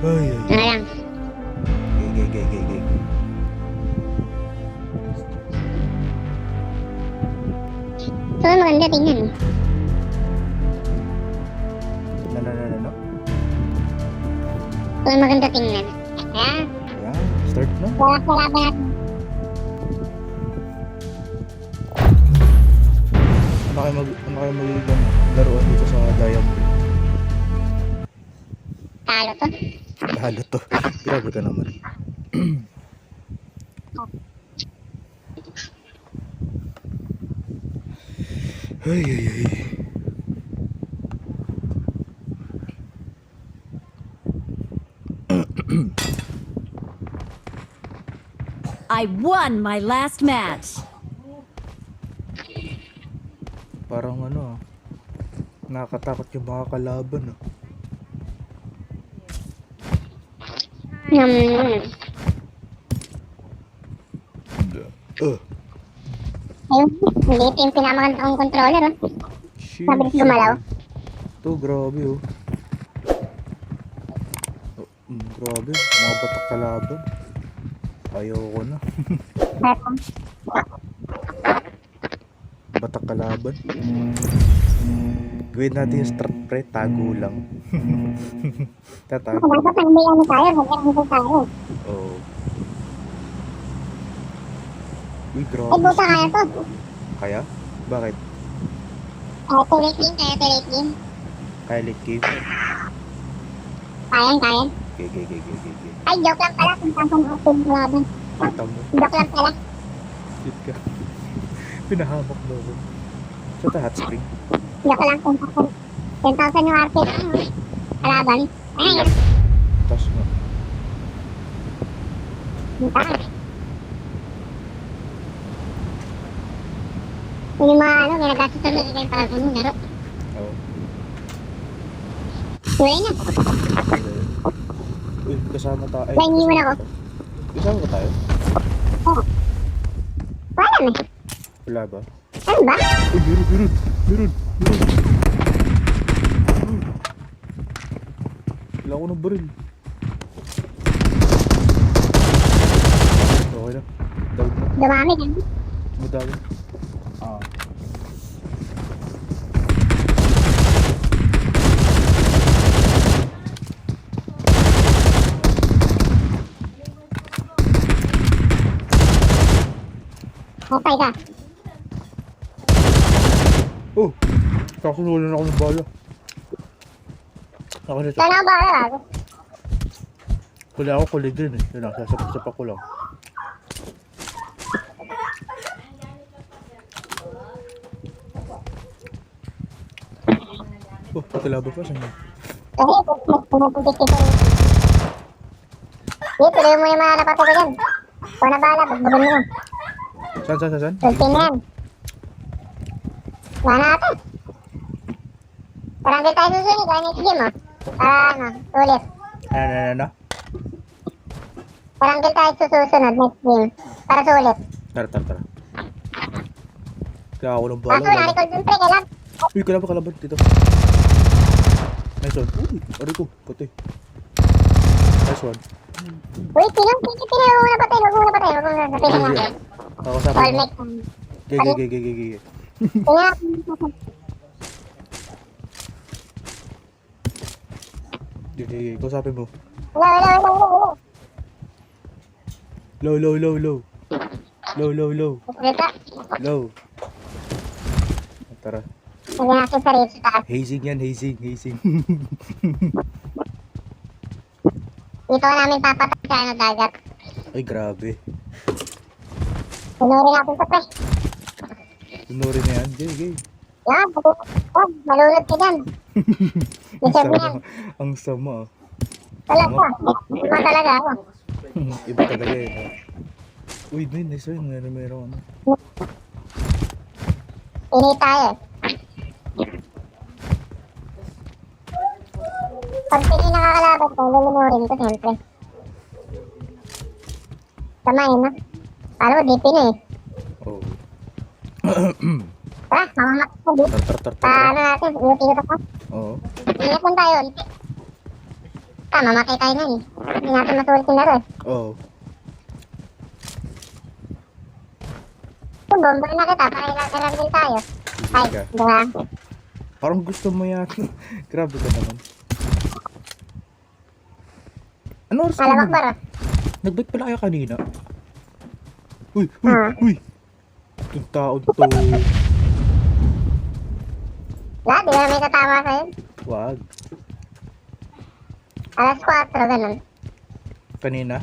Ay, Ano lang. Gay. So, maganda tingnan eh. No? So, maganda tingnan. Ayan. Ayan, start na. Sarap natin. Ano kayo magiging laruan dito sa Diamond? Talo to. Lalo to. Grabe ka naman. Ay. I won my last match. Parang nakakatakot yung mga kalaban. Ayun, hindi ito yung pinakamagandang controller oh. Shit. Mabilis gumalaw. Ito, grabe grabe, mga batak kalaban. Ayoko na. Batak kalaban. Gawin natin yung start pre, tago lang. Tatago. Dapat hindi tayo, mag-rank tayo. Oo. Uy, Eh, grabe. buta kaya to. Kaya? Bakit? Late game. Kaya late game? Kaya. Okay. Ay, joke lang pala kung saan kung active laban. Kita mo. Joke lang pala. Shit ka. Pinahamak mo ako. Sa hot spring. Joke lang kung saan. 10,000 yung RP na kalaban. Ay, Tapos nga. yung taas. Yung mga ginagastos na nila yung parang laro. Oo. Tuloy na. Uy, kasama tayo. Wala, iniwan ako. Kasama ba tayo? Oo. Wala na. Wala ba? Ano ba? Uy, meron. Wala ko ng baril. Okay na. Down na. Dumami ka. Madami. Ah. Okay ka. Oh! Kakasunod na ako ng bala. Ako na ito. Sana ba ka? Kuli ako, kuli din eh. Yun lang, sasapak ko lang. Oh, patilaba pa. Saan yun? Kasi, pumupuntik ka rin. Sige, tuloy mo yung mga napasa ko dyan. Ikaw na bahala, bagbagin mo. Saan? Sultin na yan. Wala na ata. Parang di tayo susunod, kaya next game oh. Para ulit. Ano? Parang di tayo susunod next game. Para sulit. Tara. Kaya ako ng bala. Kaso, na-record dun pre, kailan? Uy, kalaban dito. Nice one. Uy, ari ko, pati. Nice one. Uy, huwag mo na patay. Napitin lang. Ako sa All akin. make. Gay. Tingnan. Gay. Kusapin mo. Wala. Low. Kita. Low. Tara. Lagyan natin sa rate sa taas. Hazing yan, hazing. Dito ka namin papatay sa dagat. Ay, grabe. Tunurin natin sa pre. Tunurin na yan. Gay. Yan, malulot ka dyan. Deserve mo yan. Ang sama. Wala pa. Iba talaga ako. Iba talaga yun. Uy, nice one. Meron. Ini tayo. Pag hindi nakakalaban ko, lulunurin ko siyempre. Samayin na. Paano, DP na eh. Oh. Tara, mamamak ko dito. Tar. Paano natin, iuti ko pa. Oo. Ingat lang tayo. Mamatay tayo nun eh. Hindi natin masulit yung laro eh. Oo. Kung bomba na kita, para ilang din tayo. Ay, Sige ka. diba? Parang gusto mo yan. Grabe ka naman. Ano oras ka Malawak nag... ba ro? Nag-bike pala kayo kanina? Uy! Uy! Ah. Uy! Itong taon to. Wala, di na may tatama sa'yo. Wag. Alas 4, ganun. Kanina?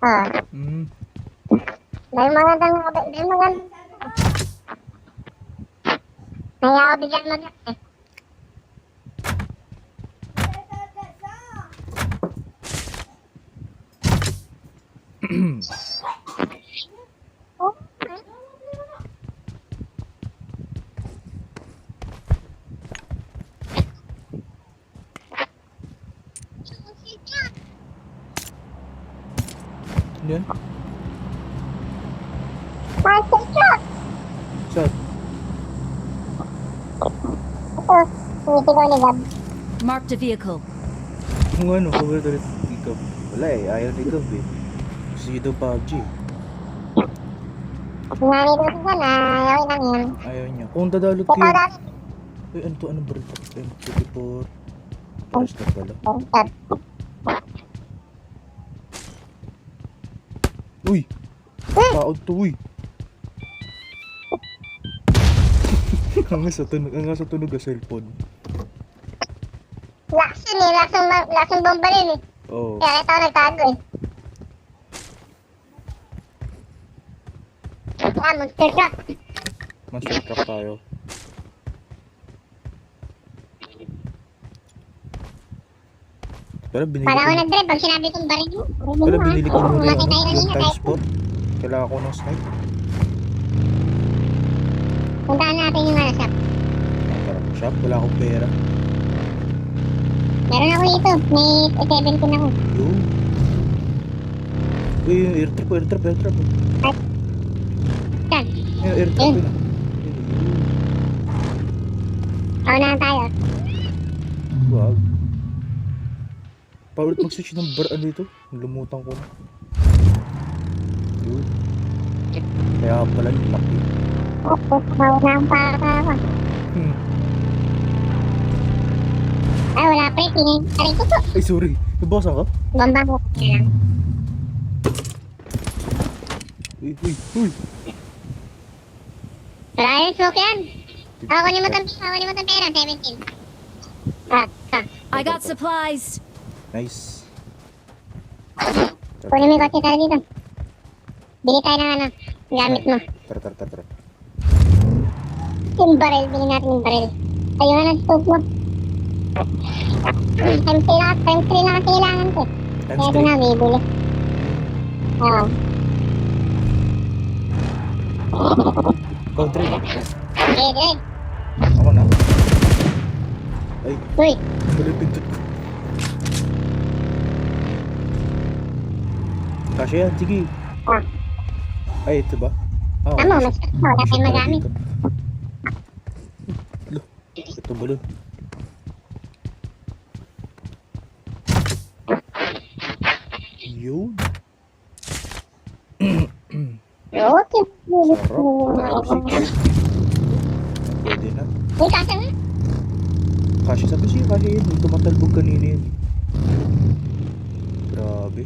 Oo. Hmm. Dahil magandang, dahil magandang. Naya ako bigyan mag eh. Oh, Ano yun? Monster truck! Saan? Ito, sinisigaw ni Gab. Marked a vehicle. Kung ano, kung ulit ikaw. Wala eh, ayaw ni Gab eh. Gusto niyo daw PUBG. Sinani ko sa na, ayaw lang yan. Ayaw niya. Kung dadalot Ikaw kayo. dati. Uy, ano to? Anong baril to? M24. Paras na pala. Monster. Uy! Taon to, uy! Hanggang sa tunog ang cellphone. Lakson eh, lakson bomba rin eh. Oo. Kaya ito ako nagtago eh. Ah, monster truck. Monster truck tayo. Pero binili Para ako ko, nag-drive, pag sinabi kong baril mo. pero binili ko muna Mamatay yung, tayo yung kanina times kahit. po. Kailangan ko ng snipe. Puntaan natin yung ano shop. Tara, shop, wala akong pera. Meron ako dito, may 17 ako. Yun. Uy, yung airdrop. Saan? Yung airdrop yun ah. Paunahan tayo. Wag. Paulit mag-switch ng bar, ano ito? Lumutan ko na. Yun. Kaya pala yung laki. Opo, paunahan pa ako. Hmm. Ay, wala pre, tingin. Aray ko po. Ay, sorry. Nabawasan ka? Bomba ko. Kaya lang. Uy. Wala yung smoke yan. Ako ni mo tang pera, 17. I got supplies. Nice. Kunin mo yung kotse tayo dito. Bili tayo ng ano, gamit mo. Tara. Yung baril, bili natin yung baril. Ayun na, stove mo. Times 3 na kasi kailangan ko. Times Kaya 3. na, bibili. Oo. Country. Okay, good. Ako na. Ay, Uy, tuloy pintot ko. Kasya yan, sige. ah, Ay, ito ba? Ah, tama, mas wala tayong magamit. Lo, ito balon. Yun. Okay. Sarap. Pwede na. Uy, kasa nga. Kasya sabi siya, kasya yun. Yung tumatalbog kanina yun. Grabe.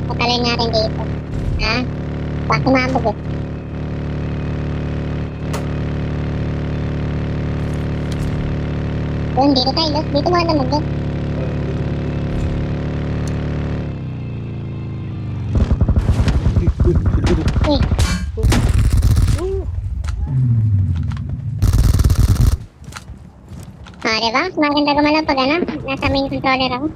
Patalin natin dito. Ha? Baka sumabog eh. Doon, dito tayo, Los. Dito mo naman doon. Uy, sila doon. Uy, diba? Maganda gumalaw pag ano, nasa main controller ako.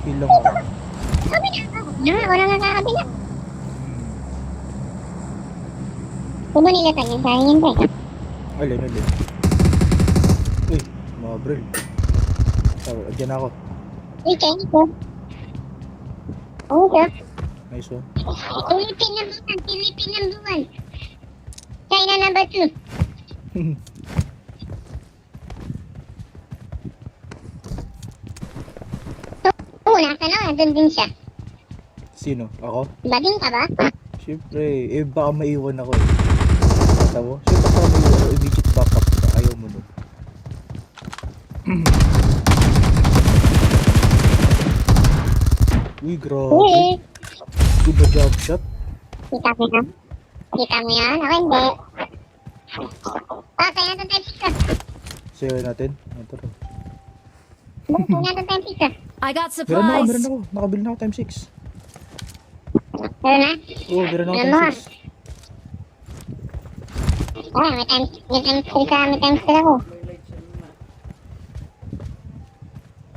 Hilang ako. Wala nga kakabila. Kung nila tayo, sayang yun tayo. Alin. Uy, mga bril. Andyan ako. Uy, thank you. Oo, sir. Nice one. Philippine number 1. Philippine number 1. China number 2. Oo, nasa na. Nandun din siya. Sino? Ako? Bading ka ba? Siyempre, baka maiwan ako eh. Kata mo? Siyempre baka maiwan ako, immediate backup ka. Ayaw mo nun. Uy, grabe. Uy. Diba jump shot? Kita mo yan? Kita mo yan? Ako hindi. Tayo natin time 6 ka. Sayo natin. Ito rin. Tayo natin time 6 ka. I got Meron supplies. ako. Nakabili na ako times 6. Meron na? Oo, meron ako Meron mo, times 6. May time 3 ka. May time 3 ako.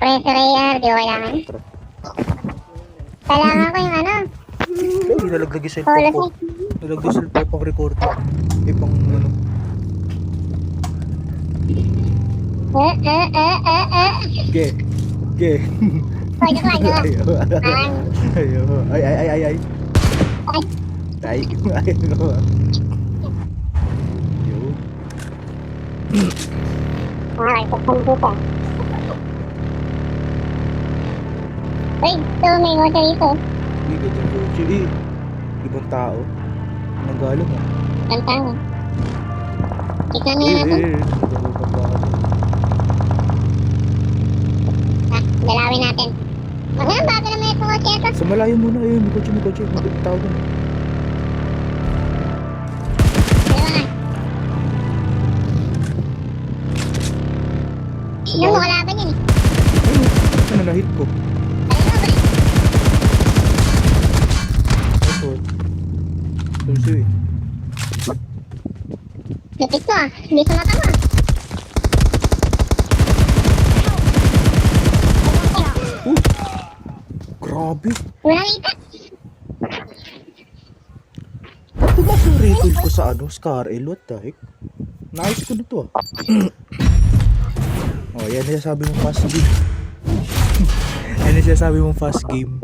Pressure AR, di ko kailangan. Tara. Kailangan ko yung ano. Ay, nalaglag yung cellphone Wala ko. ko. Nalaglag yung cellphone pang recording. Pang ano. Ge. Ge. Hoy, joke lang, joke lang. Ayaw. Ay. Ay. Ay. Ayaw. Yo. Okay, pagpagod ka. Uy, ito, may water dito. Uy, ganyan ko. Ibang tao. Anong galing ah? Tantang. Tignan na natin. Dalawin natin. Ano yan, bago naman itong kotse ito. Sa malayo muna. Ayun, may kotse. May tao dun. Dalawa nga. Sino mo kalaban yun eh? Ano, nahit ko. Ayun mo ba? Ito. Tulsi eh. Lupit mo ah. Hindi sa mata mo ah. Grabe. Wala kita. Tumas yung rifle ko sa ano, Scar L. What the heck? Naayos ko na to ah. Oh, yan yung sabi mong fast game. Yan yung sabi mong fast game.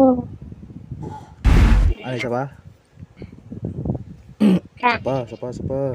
Ano, isa pa? Isa pa.